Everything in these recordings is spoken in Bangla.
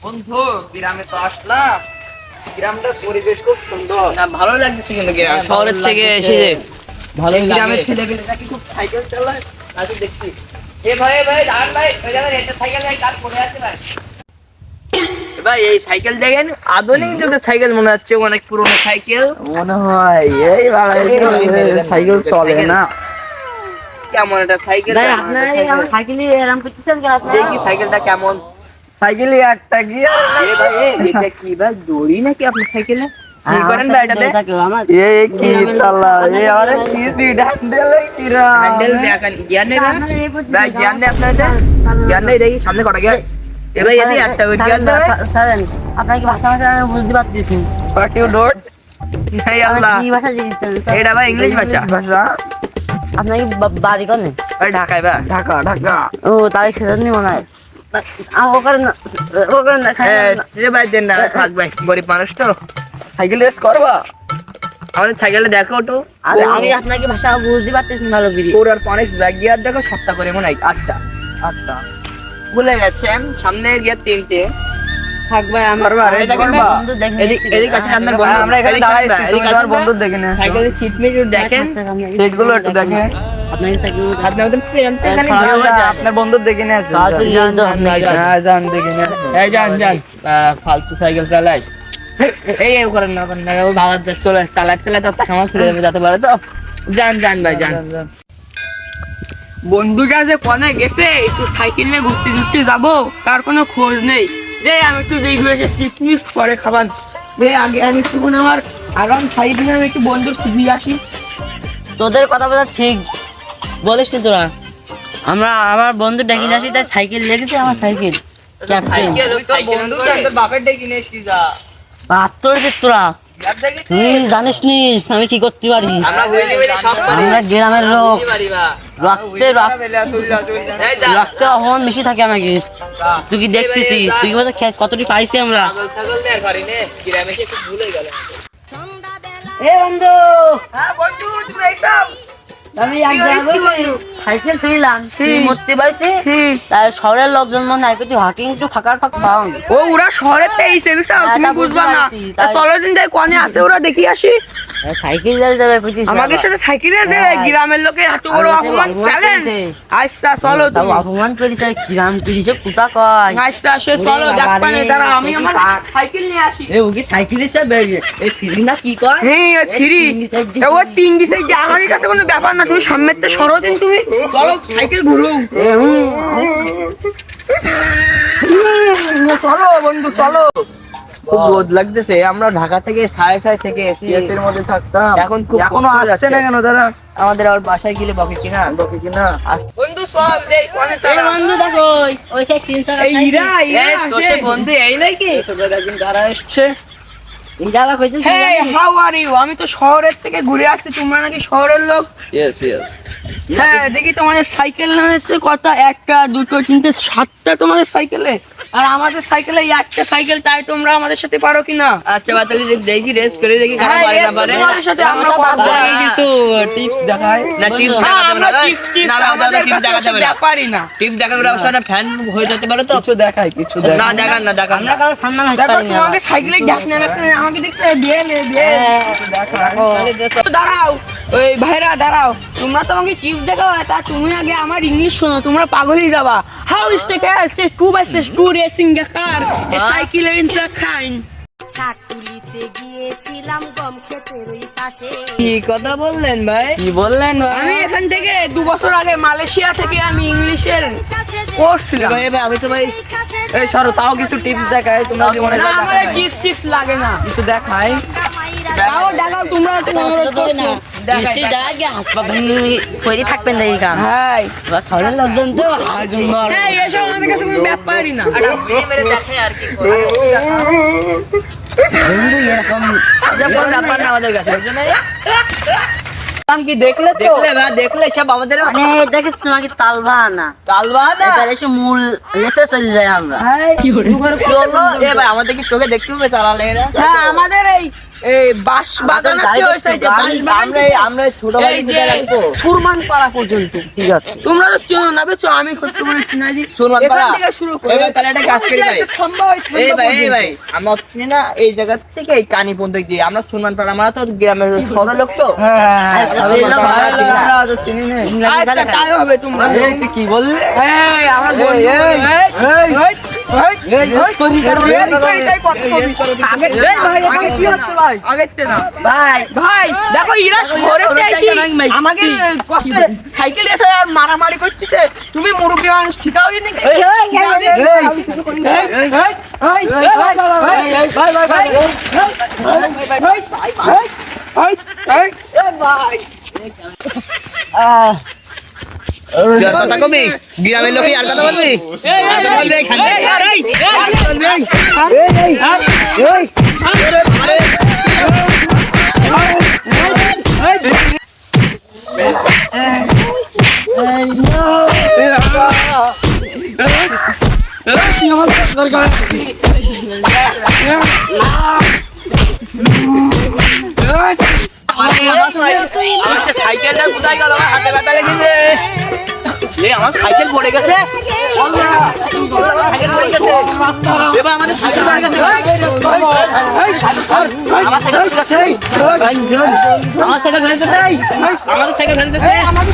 বন্ধু গ্রামে তো আসলাম, গ্রামটার পরিবেশ খুব সুন্দর না, ভালো লাগছে কিন্তু গ্রাম শহরের থেকে এসে ভালো লাগে। গ্রামের ছেলেপেলেরা কি খুব সাইকেল চালায় আজকে দেখছি। এ ভাই ভাই দাঁড়ান ভাই, ওই জায়গায় একটা সাইকেল ভাই কাজ পড়ে আছে ভাই। ভাই এই সাইকেল দেখেন, আধুনিক যুগের সাইকেল মনে হচ্ছে, অনেক পুরনো সাইকেল মনে হয়। এই সাইকেল চলে না, কেমন একটা সাইকেল ভাই আপনারা আমার সাইকেলে আরাম করতেছেন কেন আপনারা? দেখি সাইকেলটা কেমন। সাইকেলে একটা গিয়ার। এ ভাই এটা কি ভাই দড়ি নাকি আপনার সাইকেলে? কি করেন ভাই এটাতে? এই কি তালা, এই আরে কি সিট হ্যান্ডেল কি রা হ্যান্ডেল দেখেন, গিয়ার নেই ভাই? ভাই গিয়ার নেই আপনার এতে? গিয়ার নেই, দেখি সামনে কটা গিয়ার? এ ভাই এতে একটা ওই গিয়ার দেবে? স্যার আপনারা কি ভাষা ভাষা বুঝতে পারতেছেন? What you don't? এই আল্লাহ, কি ভাষা জিনিসটা এটা ভাই ইংলিশ ভাষা। আপনার কি বাড়ি কোনে? ওই ঢাকায় ভাই। ঢাকা ঢাকা। ও তাই সেজন্য মনে হয় ওখানে না এ ভাই দেন না, থাক ভাই, গরিব মানুষ তো। সাইকেল রেস করবা? আমাদের সাইকেলটা দেখো তো। আরে আমি আপনাকে ভাষা বুঝতে পারতেছি ভালো করে। ওর আর অনেক গিয়ার দেখো, সপ্তাহ করে মনে হয় আটটা আটটা ভুলে গেছেন। সামনের গিয়ার তিনটে। থাক ভাই আমার এই দেখেন ভাই, এদিক আছে আপনার বন্ধু। আমরা এখানে দাঁড়াই আছি, তুমি তোমার বন্ধু দেখে না। সাইকেলের সিট মিট দেখেন, সিটগুলো একটু দেখেন। আপনাকে সাইকেল আপনি আমাদের ফ্রেন্ড এখানে খারাপ যাওয়া হয়ে যায়। আপনার বন্ধু দেখে না। তাড়াতাড়ি যান তো আপনি। হ্যাঁ যান দেখে না। এই যান যান, ফালতু সাইকেল চালাই। এই করেন না, করেন না, ও ভালো চলে চালাতে তো সমাজ ফিরে যাবে, যেতে পারে তো। যান যান ভাই যান। বন্ধুর কাছে কোনে গেছে, একটু সাইকেল নিয়ে ঘুরতে ঘুরতে যাবো, তার কোনো খোঁজ নেই। রে আমি একটু দেখবো এসে সিকনিস পরে খাবার। রে আগে আমি একটু আমার আগাম 5 দিনে আমি একটু বন্ধুর খুঁজে আসি। তোদের কথা বলা ঠিক বলিস নি তোরা। আমার বন্ধু ডেকে আসি, তাই সাইকেল লেগেছে, আমার সাইকেল ক্যাপ্টেন সাইকেল ওই তো বন্ধু, তোর বাপের ডেকে নিয়ে এসেছিস যা। বাহাত্তর যে তোরা ইয়ার দেখেছিস? তুই জানিস নি আমি কি করতে পারি। আমরা হইলে হইলে সব পারি। আমরা গ্রামের লোক, বুঝতে পারি বা। রক্তে এই যা। রক্তে অহমান বেশি থাকে আমাকে। তুই কি দেখতেছি, তুই কি বলতে কতটি পাইছি আমরা। ছাগল ছাগল নিয়ে আর পারি নে, গ্রামে কি একটু ভুলে গেল। এ বন্ধু হ্যাঁ বন্ধু, তুমি এইসব আমি এক জায়গায় সাইকেল তুইলাম, তুই মরতে পারছি। হুম। তার শহরের লোকজন মনে হয় একটু হাকিং একটু ফাঁকার ফাঁক পাও। ও ওরা শহরের তো এই সেবিসা, হ্যাঁ, তুমি তা বুঝতে বুঝবা না। পারছি, তাই। চলো দিন যাই কোনে আসে ওরা দেখি আসি। সাইকেল যাবে যাবে কইতিস আমাদের সাথে সাইকেলে যাবে, হ্যাঁ। গ্রামের লোকের এত বড় আমাদের অপমান অপমান চ্যালেঞ্জ। করেছে। আচ্ছা চলো তাও তুমি। অপমান করিস গ্রাম করিস কুতা কয়। আচ্ছা সে চলো, ওরে দেখ বাবা পানে রে, দাঁড়া, আমি দেখি আমার কাক। সাইকেল নিয়ে আসি। এ ওকে সাইকেল হিসেবে এই ফ্রি না কি কয়। হ্যাঁ ফ্রি। ও 3 দিছে, আমার কাছে কোনো ব্যাপার না, তুমি সামনের তে সরো দিন তুমি। চলো সাইকেল ঘুরো। চলো বন্ধু চলো। খুব রোদ লাগতেছে, আমরা ঢাকা থেকে 6:30 থেকে এসি এর মধ্যে থাকতাম। এখন খুব এখনো কষ্ট আসছে না যাচ্ছে। কেন তারা? আমাদের আর বাসায় গেলে বকে কিনা বকে কিনা? বন্ধু সব দেই কোনে এই তারা। বন্ধু দেখো ওই সেই 3 টাকা এই ইরা ইরা তোর আসে। সে বন্ধু এই নাকি একদিন তারা এসছে। ইডালা কইছিস হেই হাউ আর ইউ, আমি তো শহরের থেকে ঘুরে আসছি, তোমরা নাকি শহরের লোক। Yes yes. হ্যাঁ দেখি তোমাদের সাইকেল নাম এসছে কত, 1টা 2টো 3টে 7টা তোমাদের সাইকেলে, আর আমাদের সাইকেলে একটা সাইকেল, তাই তোমরা আমাদের সাথে পারো কিনা? আচ্ছা বাতালি দেখি রেস্ট করে দেখি কারা হ্যাঁ, পারে না race পারে। তোমাদের সাথে আমরা আমরা পারবো। পারবো। আগে কিছু টিপস দেখায় না, টিপস হ্যাঁ, দেখাতে আমরা না, tips, tips, না না আমাদের টিপস কাছে দেখাতে ওসব না, ব্যাপারই না। টিপস দেখাতে অবশ্য ফ্যান হয়ে যেতে পারে তো। কিছু দেখাই, কিছু না দেখাই। দেখান না দেখান আমরা না। কারো সম্মান হতে দেখো পারি না। তোমাকে সাইকেলে ডাকনে ডাকনে আমাকে দেখতে বিয়ে নে বিয়ে। দাঁড়াও ওই ভাইরা দাঁড়াও, তোমরা তো আমাকে টিপস দেখাও, তা তুমি আগে আমার ইংলিশ শোনো, তোমরা পাগলই যাবা। How is take stage 2 by stage 2 racing car এ সাইকেলের ইন দ্য কাইন্ড। ছাটুলিতে গিয়েছিলাম গম ক্ষেতের ওই পাশে। কি কথা বললেন ভাই? কি বললেন ভাই? আমি এখান থেকে 2 বছর আগে মালয়েশিয়া থেকে আমি ইংলিশের কোর্স ছিলাম। ভাই ভাই আমি তো ভাই এই সরো, তাও কিছু টিপস দেখাই। তোমরা জীবনে না আমার টিপস টিপস লাগে না, কিছু দেখাই। তাও দেখাও তোমরা তো অনুরোধ করছো। বেশি দাগে হাত পা ভেঙে পড়ে থাকবেন না এই কাম। হ্যাঁ শহরের লোকজন তো হ্যাঁ এসব আমাদের কাছে কোনো ব্যাপারই না। মেরে দেখে আর কি বন্ধু এরকম যে কোন ব্যাপার না আমাদের কাছে। কি দেখলে তো? দেখলে ভাই দেখলে সব আমাদের মানে দেখিস তোমাকে তালবা না চালবা না। এবার এসে মূল লেসে চলে যায় আমরা। কি হলো? এ ভাই আমাদের কি চোখে দেখতে হবে চালালে এরা? হ্যাঁ আমাদের এই এই বাঁশ বাগান আছে ওই সাইডে, আমরা ছোট এই যে সুরমান পাড়া পর্যন্ত। ঠিক আছে তোমরা তো চেনো না বেচো, আমি সত্যি করে চিনাই দিই। সুরমান এখান পাড়া? থেকে শুরু করো। এই ভাই, তাহলে একটা কাজ করি ভাই। থাম্বা ওই এই থাম্বা ভাই পর্যন্ত। আমরা তো চিনি না এই জায়গা থেকে এই কানি পর্যন্ত যে আমরা সুনমান পাড়া, আমরা তো গ্রামের শহরের লোক তো। আমরা তো চিনি না। আচ্ছা তাই হবে তোমরা। এই তুই কি বললি? এই আমার এই, বন্ধু, এই, এই, এই, এই, এই আগে এই ভাই আগে কি হচ্ছে ভাই? আগেতে না। ভাই দেখো এরা শহরে এসে আমাকে কষ্টে সাইকেল এসে আর মারামারি করতেছে। তুমি মুরব্বি মানুষ শিখাও নি। কথা কবি গ্রামের লোকে আর কথা বলবি? আর কথা বলবি এখানে? সাইকেলটা কোথায় গেল? আমার হাতে ব্যথা লেগেছে। আমার সাইকেল পড়ে গেছে। সাইকেল পড়ে গেছে। এবার আমাদের সাইকেল পড়ে গেছে। আমার সাইকেল পড়ে গেছে। আমার সাইকেল ফেলে দিতে চাই। আমাদের সাইকেল ফেলে দিতে চাই। আমাদের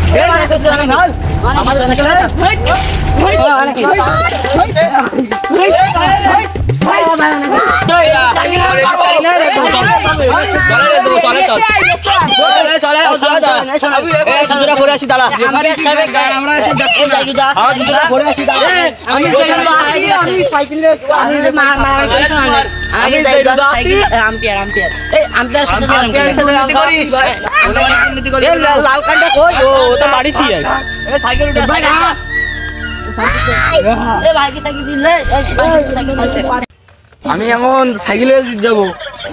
আমি এখন সাইকেলে যাবো।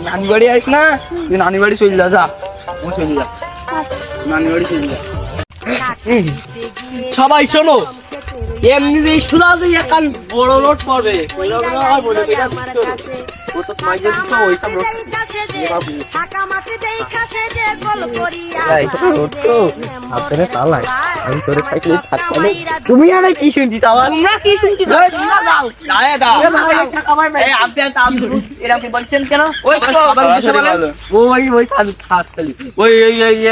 নানি বাড়ি আইস না, তুই নানি বাড়ি চলে যা। চলে যা, নানি বাড়ি চলে যা। সবাই শোনো, এমনি যে শোনা যে এখন বড় লোড পড়বে, তুমি আরে কি শুনছিস? আমার তোমরা কি শুনছিস? তোমরা যাও, এরকম কি বলছেন কেন? ওই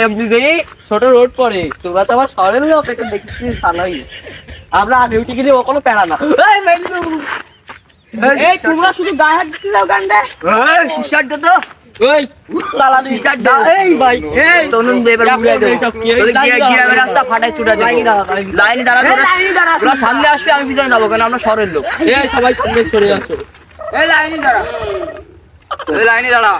এমনি যে ছোট রোড পড়ে, তোমরা তো আমার শহরের লোক, এটা দেখছিস ভালোই। আমরা আগে উঠে গেলে ও কোনো প্যারা না। এই তোমরা শুধু গায়ে হাত দিতে যাও গান্ডে। শিষ্যার তো ওই চালানো স্টার্ট দাও। এই ভাই, এই তনুন দেবের উড়ে দেব। গ্রামের রাস্তা ফাটাই ছুটা দেব। লাইনে দাঁড়া, তোরা সামনে আসবে, আমি পিছনে যাবো, কারণ আমরা শহরের লোক। এই সবাই সামনে সরে আসো। এই লাইনে দাঁড়া, এই লাইনে দাঁড়া,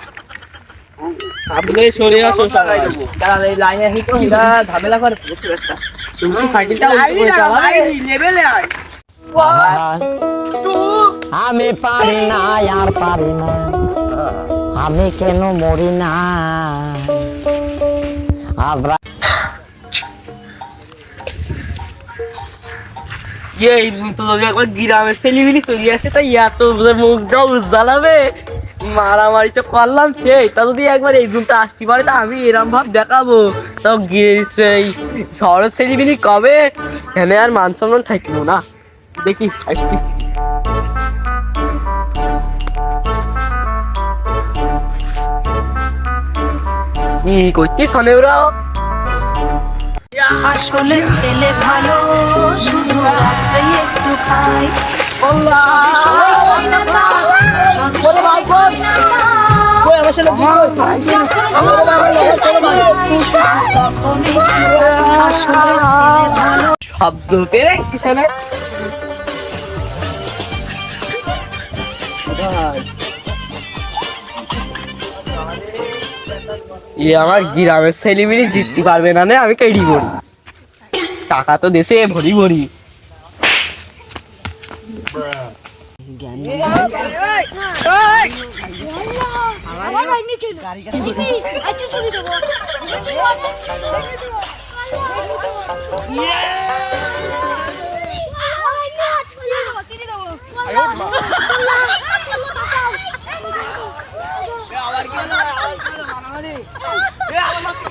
সামনে সরে আসো সবাই। দাঁড়া, এই লাইনে আসি তো এটা ঝামেলা করে প্রচুর একটা। তুমি সাইকেলটা উল্টো করে চালাবে। লেভেলে আয়। আমি পারি না আর পারি না, আমি কেন মরি না। আবরা এই তো একবার গ্রামের ছেলেমিলি চলে আসে, তাই এত মুখটাও জ্বালাবে। মারামারি তো করলাম, সেইটা যদি একবার এই জুনটা আসতে পারে তা আমি এরম ভাব দেখাবো। তো সেই শহরের ছেলেমিলি কবে এখানে আর মান সম্মান থাকলো না। দেখি আসছি। কি করছিস শোনে ওরা? আসলে ছেলে ভালো, শুধু রাত্রে একটু খাই। শব্দ পেরে এসছিস না? আমার গ্রামের ছেলেমেয়ে জিততে পারবে না, আমি কেডি করি। টাকা তো দেশে ভরি ভরি। এ আমার মাকে